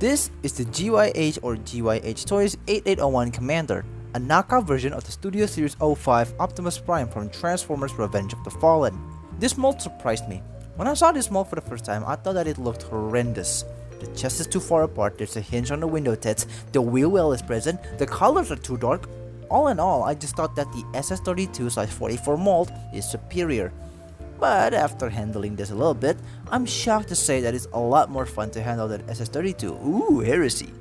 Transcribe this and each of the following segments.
This is the GYH or GYH Toys 8801 Commander, a knockout version of the Studio Series 05 Optimus Prime from Transformers Revenge of the Fallen. This mold surprised me. When I saw this mold for the first time, I thought that it looked horrendous. The chest is too far apart, there's a hinge on the window tits, the wheel well is present, the colors are too dark. All in all, I just thought that the SS-32/44 mold is superior. But after handling this a little bit, I'm shocked to say that it's a lot more fun to handle than SS-32. Ooh, heresy.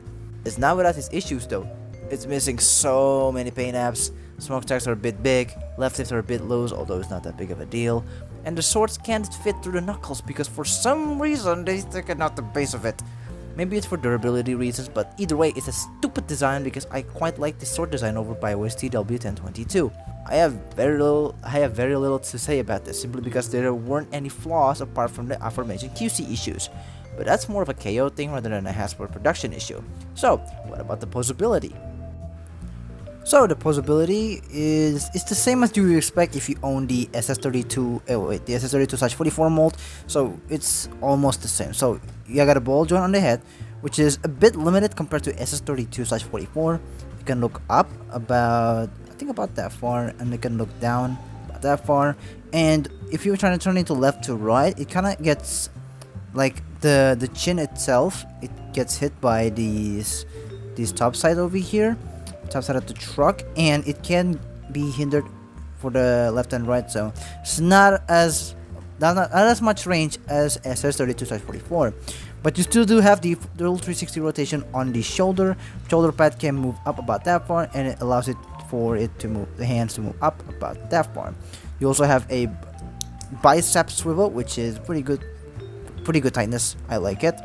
It's not without its issues though. It's missing so many paint apps, smokestacks are a bit big, left tips are a bit loose, although it's not that big of a deal, and the swords can't fit through the knuckles because for some reason they sticking out the base of it. Maybe it's for durability reasons, but either way, it's a stupid design because I quite like the sword design over by TW1022. I have very little to say about this, simply because there weren't any flaws apart from the aforementioned QC issues. But that's more of a KO thing rather than a Hasbro production issue. So, what about the posability? So the posability is the same as you would expect if you own the SS-32/44 mold. So it's almost the same. So you got a ball joint on the head, which is a bit limited compared to SS-32/44. You can look up about that far, and you can look down about that far. And if you're trying to turn it to left to right, it kind of gets like the chin itself. It gets hit by these top side over here. Top side of the truck, and it can be hindered for the left and right, so it's not as much range as SS-32/44, but you still do have the dual 360 rotation on the shoulder pad can move up about that far, and it allows the hands to move up about that far. You also have a bicep swivel, which is pretty good tightness. I like it.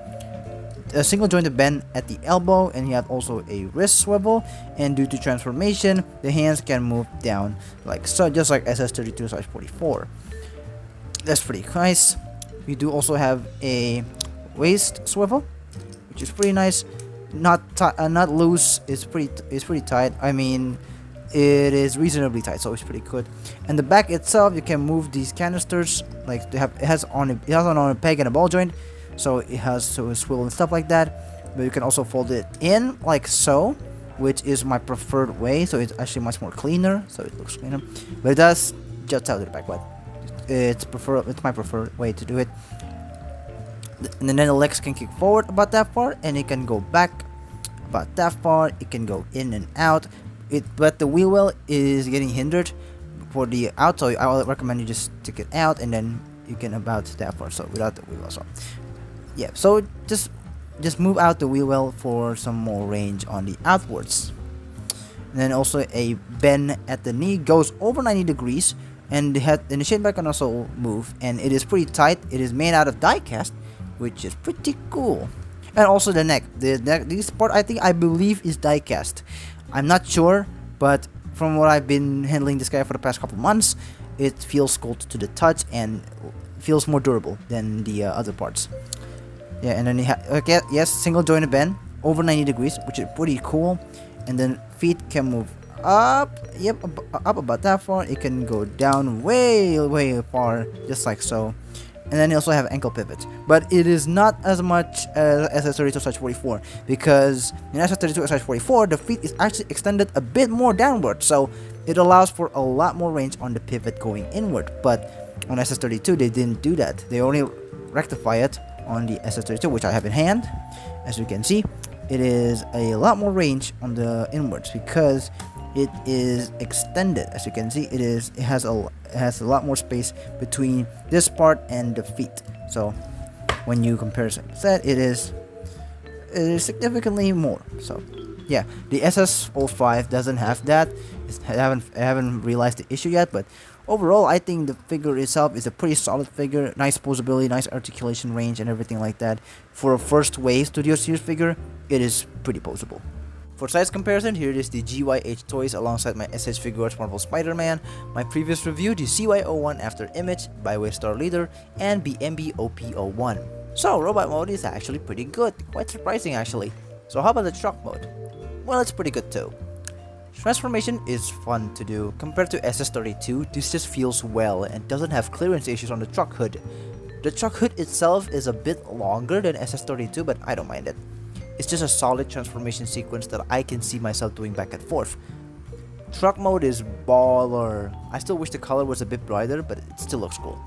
A single jointed bend at the elbow, and you have also a wrist swivel, and due to transformation the hands can move down like so, just like SS-32/44. That's pretty nice. We do also have a waist swivel, which is pretty nice. Not loose. It's pretty tight. I mean, it is reasonably tight, so it's pretty good. And the back itself, you can move these canisters, like it has on a peg and a ball joint. So it has to swivel and stuff like that, but you can also fold it in like so, which is my preferred way. So it's actually much more cleaner, so it looks cleaner, but it does jut out to the back. But it's my preferred way to do it. And then the legs can kick forward about that far, and it can go back about that far. It can go in and out. But the wheel well is getting hindered for the out, so I would recommend you just stick it out, and then you can about that far. So without the wheel well, so. Yeah, so just move out the wheel well for some more range on the outwards. And then also a bend at the knee goes over 90 degrees, and the shade back can also move, and it is pretty tight. It is made out of die cast, which is pretty cool. And also the neck. This part I believe is die cast. I'm not sure, but from what I've been handling this guy for the past couple months, it feels cool to the touch and feels more durable than the other parts. Yeah, and then you have single jointed bend over 90 degrees, which is pretty cool. And then feet can move up, up about that far. It can go down way far, just like so. And then you also have ankle pivots, but it is not as much as SS-32/44, because in SS-32/44 the feet is actually extended a bit more downward, so it allows for a lot more range on the pivot going inward. But on SS-32 they didn't do that. They only rectify it on the SS-32, which I have in hand. As you can see, it is a lot more range on the inwards because it is extended. As you can see, it has a lot more space between this part and the feet. So when you compare set, it is significantly more. So yeah, the SS-05 doesn't have that. I haven't realized the issue yet, but overall, I think the figure itself is a pretty solid figure. Nice posability, nice articulation range, and everything like that. For a first wave Studio Series figure, it is pretty posable. For size comparison, here is the GYH toys alongside my SH Figuarts Marvel Spider-Man, my previous review, the CY01 After Image by Waystar Leader, and BMB OP01. So, robot mode is actually pretty good, quite surprising actually. So how about the truck mode? Well, it's pretty good too. Transformation is fun to do. Compared to SS-32, this just feels well and doesn't have clearance issues on the truck hood. The truck hood itself is a bit longer than SS-32, but I don't mind it. It's just a solid transformation sequence that I can see myself doing back and forth. Truck mode is baller. I still wish the color was a bit brighter, but it still looks cool.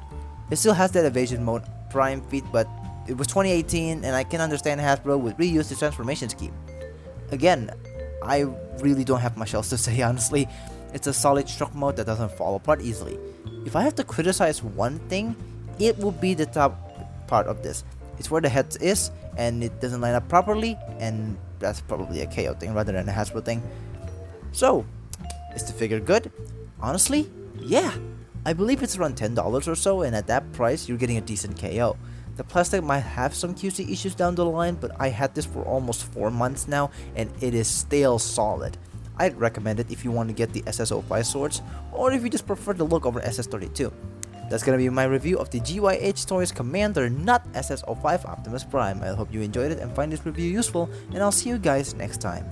It still has that evasion mode prime feat, but it was 2018 and I can understand Hasbro would reuse the transformation scheme. Again, I really don't have much else to say honestly. It's a solid truck mode that doesn't fall apart easily. If I have to criticize one thing, it will be the top part of this. It's where the head is and it doesn't line up properly, and that's probably a KO thing rather than a Hasbro thing. So, is the figure good? Honestly, yeah. I believe it's around $10 or so, and at that price you're getting a decent KO. The plastic might have some QC issues down the line, but I had this for almost 4 months now and it is still solid. I'd recommend it if you want to get the SS-05 swords, or if you just prefer the look over SS-32. That's gonna be my review of the GYH Toys Commander Not SS-05 Optimus Prime. I hope you enjoyed it and find this review useful, and I'll see you guys next time.